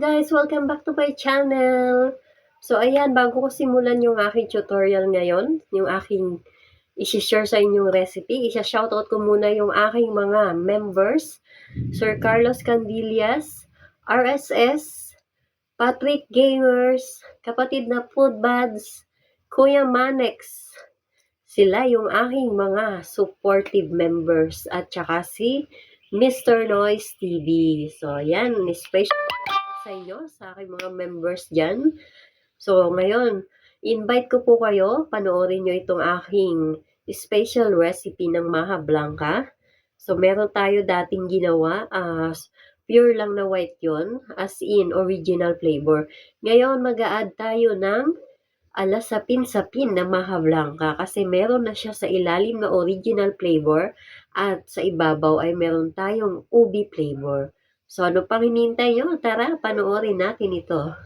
guys! Welcome back to my channel! So ayan, bago ko simulan yung aking tutorial ngayon, yung aking isi-share sa inyong recipe, isa-shoutout ko muna yung aking mga members, Sir Carlos Candillas, RSS, Patrick Gamers, kapatid na Food Buds, Kuya Manex. Sila yung aking mga supportive members at saka si Mr. Noise TV. So ayan, special sa inyo, sa aking mga members dyan. So, ngayon, invite ko po kayo, panoorin nyo itong aking special recipe ng Maha Blanca. So, meron tayo dating ginawa, pure lang na white yon, as in original flavor. Ngayon, mag-a-add tayo ng sapin-sapin na Maha Blanca kasi meron na siya sa ilalim na original flavor at sa ibabaw ay meron tayong ubi flavor. So, ano pang hinihintay nyo? Tara, panoorin natin ito.